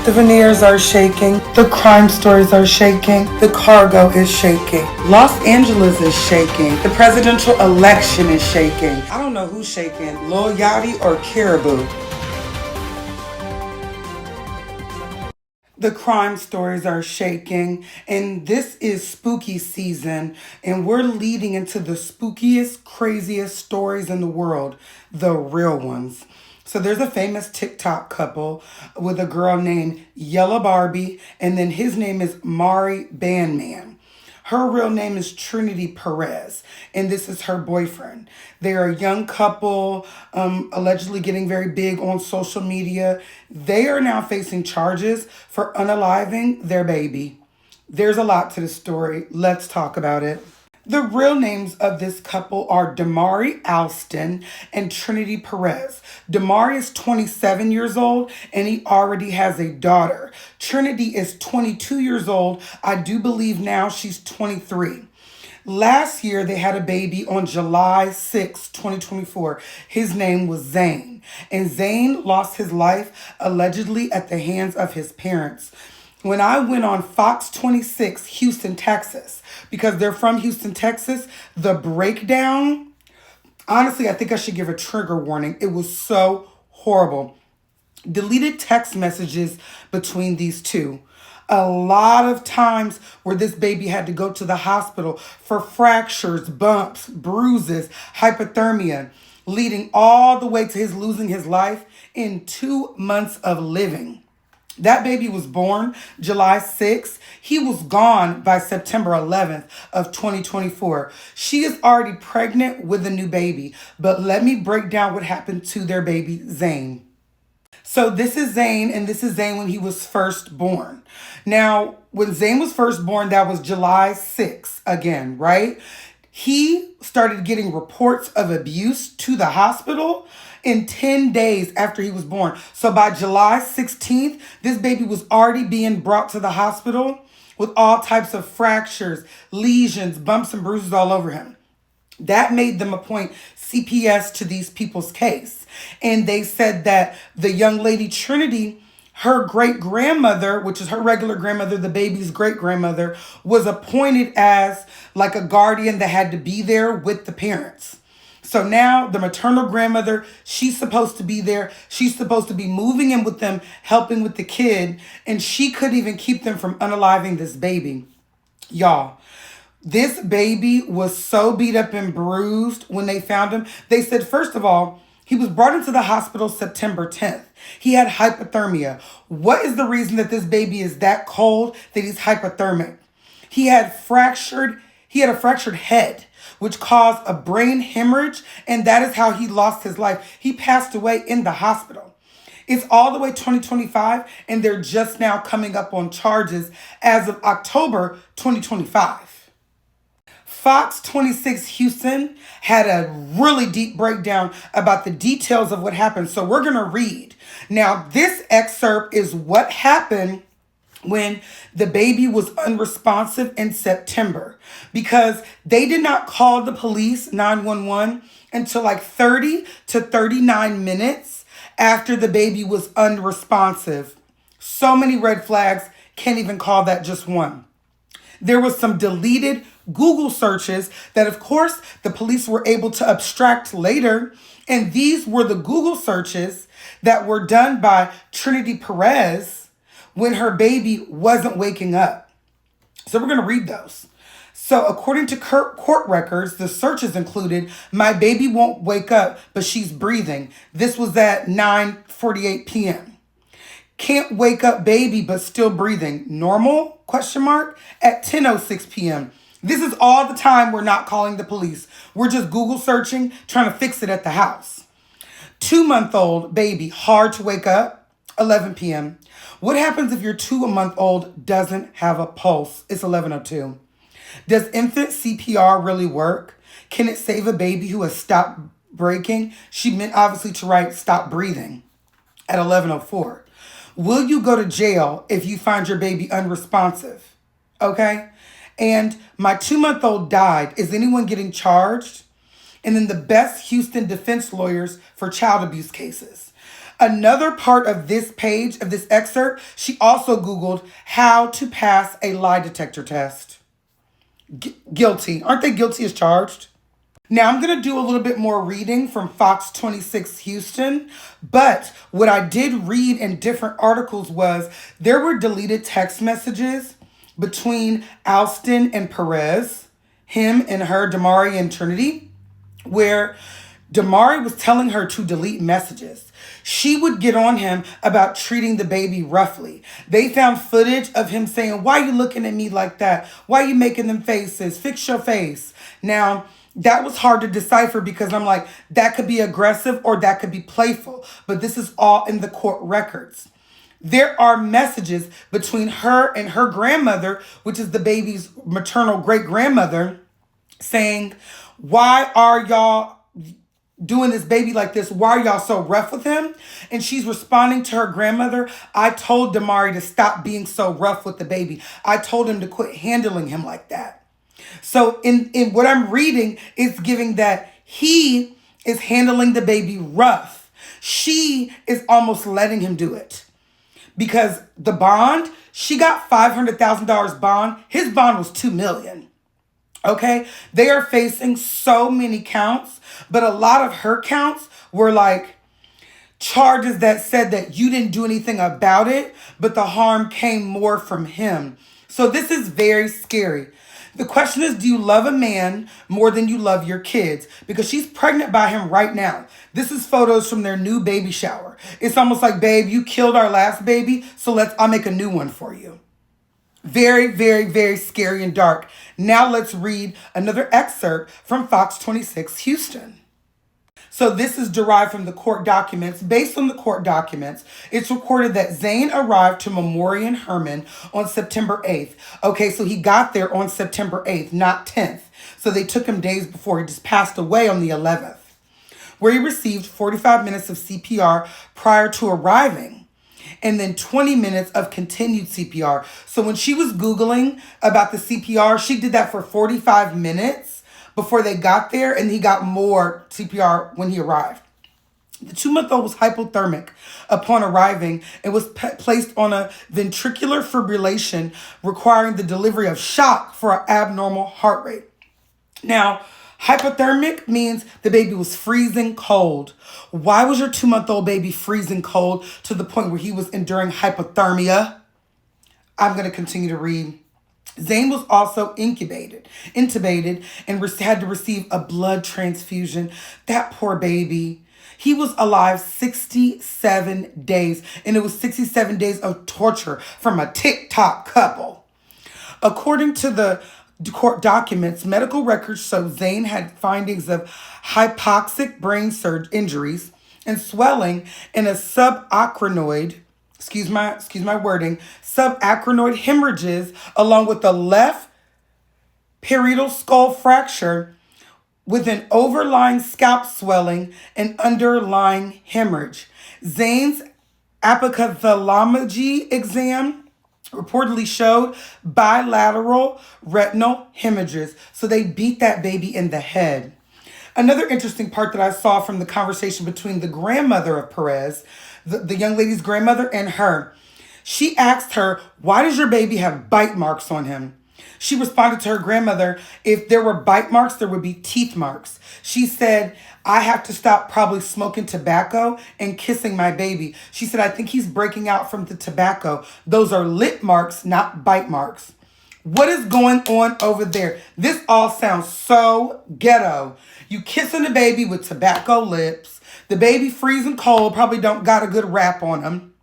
The veneers are shaking. The crime stories are shaking. The cargo is shaking. Los Angeles is shaking. The presidential election is shaking. I don't know who's shaking, Lil Yachty or Caribou. The crime stories are shaking, and this is spooky season, and we're leading into the spookiest, craziest stories in the world, the real ones. So there's a famous TikTok couple with a girl named Yellla Barbie, and then his name is Mari Bandman. Her real name is Trinity Perez, and this is her boyfriend. They are a young couple, allegedly getting very big on social media. They are now facing charges for unaliving their baby. There's a lot to the story. Let's talk about it. The real names of this couple are Damari Alston and Trinity Perez. Damari is 27 years old and he already has a daughter. Trinity is 22 years old. I do believe now she's 23. Last year, they had a baby on July 6, 2024. His name was Zane. And Zane lost his life allegedly at the hands of his parents. When I went on Fox 26, Houston, Texas, because they're from Houston, Texas, the breakdown, honestly, I think I should give a trigger warning. It was so horrible. Deleted text messages between these two. A lot of times where this baby had to go to the hospital for fractures, bumps, bruises, hypothermia, leading all the way to his losing his life in 2 months of living. That baby was born July 6th. He was gone by September 11th of 2024. She is already pregnant with a new baby. But let me break down what happened to their baby, Zane. So this is Zane, and this is Zane when he was first born. Now, when Zane was first born, that was July 6th again, right? He started getting reports of abuse to the hospital in 10 days after he was born. So by July 16th, this baby was already being brought to the hospital with all types of fractures, lesions, bumps, and bruises all over him. That made them appoint CPS to these people's case. And they said that the young lady Trinity, her great grandmother, which is her regular grandmother, the baby's great grandmother, was appointed as like a guardian that had to be there with the parents. So now the maternal grandmother, she's supposed to be there. She's supposed to be moving in with them, helping with the kid. And she couldn't even keep them from unaliving this baby. Y'all, this baby was so beat up and bruised when they found him. They said, first of all, he was brought into the hospital September 10th. He had hypothermia. What is the reason that this baby is that cold that he's hypothermic? He had a fractured head, which caused a brain hemorrhage, and that is how he lost his life. He passed away in the hospital. It's all the way 2025, and they're just now coming up on charges as of October 2025. Fox 26 Houston had a really deep breakdown about the details of what happened. So we're going to read. Now, this excerpt is what happened when the baby was unresponsive in September, because they did not call the police 911 until like 30 to 39 minutes after the baby was unresponsive. So many red flags, can't even call that just one. There was some deleted Google searches that, of course, the police were able to abstract later. And these were the Google searches that were done by Trinity Perez when her baby wasn't waking up. So we're going to read those. So according to court records, the searches included, "My baby won't wake up, but she's breathing." This was at 9:48 p.m. "Can't wake up baby, but still breathing. Normal? Question mark. At 10:06 p.m. This is all the time we're not calling the police. We're just Google searching, trying to fix it at the house. 2-month-old baby, hard to wake up, 11 p.m. What happens if your 2-month-old doesn't have a pulse? It's 11:02. Does infant CPR really work? Can it save a baby who has stopped breathing? She meant obviously to write stop breathing at 11:04. Will you go to jail if you find your baby unresponsive? Okay. And my 2-month-old died. Is anyone getting charged? And then the best Houston defense lawyers for child abuse cases. Another part of this page, of this excerpt, she also Googled how to pass a lie detector test. Guilty. Aren't they guilty as charged? Now I'm going to do a little bit more reading from Fox 26 Houston, but what I did read in different articles was there were deleted text messages between Alston and Perez, him and her, Damari and Trinity, where Damari was telling her to delete messages. She would get on him about treating the baby roughly. They found footage of him saying, "Why are you looking at me like that? Why are you making them faces? Fix your face." Now, that was hard to decipher because I'm like, that could be aggressive or that could be playful. But this is all in the court records. There are messages between her and her grandmother, which is the baby's maternal great-grandmother, saying, "Why are y'all doing this baby like this? Why are y'all so rough with him?" And she's responding to her grandmother, "I told Damari to stop being so rough with the baby. I told him to quit handling him like that." So in what I'm reading, it's giving that he is handling the baby rough. She is almost letting him do it. Because the bond, she got $500,000 bond. His bond was $2 million. Okay? They are facing so many counts, but a lot of her counts were like charges that said that you didn't do anything about it, but the harm came more from him. So this is very scary. The question is, do you love a man more than you love your kids? Because she's pregnant by him right now. This is photos from their new baby shower. It's almost like, "Babe, you killed our last baby, so I'll make a new one for you." Very, very, very scary and dark. Now let's read another excerpt from Fox 26 Houston. So this is derived from the court documents. Based on the court documents, it's recorded that Zane arrived to Memorial Herman on September 8th. Okay, so he got there on September 8th, not 10th. So they took him days before. He just passed away on the 11th, where he received 45 minutes of CPR prior to arriving, and then 20 minutes of continued CPR. So when she was Googling about the CPR, she did that for 45 minutes before they got there, and he got more CPR when he arrived. The 2-month-old was hypothermic upon arriving and was placed on a ventricular fibrillation, requiring the delivery of shock for an abnormal heart rate. Now, hypothermic means the baby was freezing cold. Why was your 2-month-old baby freezing cold to the point where he was enduring hypothermia? I'm going to continue to read. Zane was also intubated and had to receive a blood transfusion. That poor baby. He was alive 67 days, and it was 67 days of torture from a TikTok couple. According to the court documents, medical records show Zane had findings of hypoxic brain injuries and swelling in a subarachnoid, excuse my wording, subarachnoid hemorrhages, along with the left parietal skull fracture with an overlying scalp swelling and underlying hemorrhage. Zane's ophthalmology exam reportedly showed bilateral retinal hemorrhages. So they beat that baby in the head. Another interesting part that I saw from the conversation between the grandmother of Perez, the young lady's grandmother, and her, she asked her, "Why does your baby have bite marks on him?" She responded to her grandmother, "If there were bite marks, there would be teeth marks." She said, "I have to stop probably smoking tobacco and kissing my baby." She said, "I think he's breaking out from the tobacco. Those are lip marks, not bite marks." What is going on over there? This all sounds so ghetto. You kissing the baby with tobacco lips. The baby freezing cold, probably don't got a good rap on him.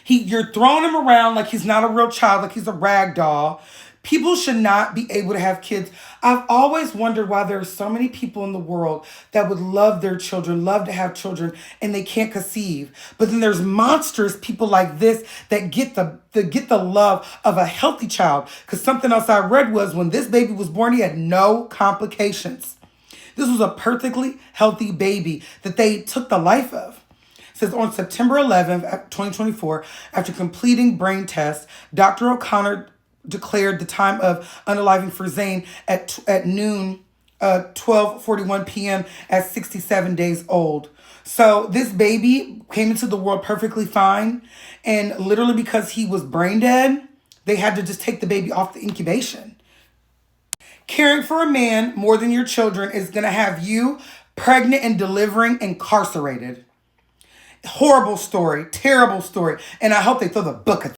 You're throwing him around like he's not a real child, like he's a rag doll. People should not be able to have kids. I've always wondered why there are so many people in the world that would love their children, love to have children, and they can't conceive. But then there's monstrous people like this that get the love of a healthy child. Because something else I read was when this baby was born, he had no complications. This was a perfectly healthy baby that they took the life of. It says on September 11th, 2024, after completing brain tests, Dr. O'Connor declared the time of unaliving for Zane at noon, 12:41 p.m. at 67 days old. So this baby came into the world perfectly fine. And literally because he was brain dead, they had to just take the baby off the incubation. Caring for a man more than your children is going to have you pregnant and delivering incarcerated. Horrible story, terrible story. And I hope they throw the book at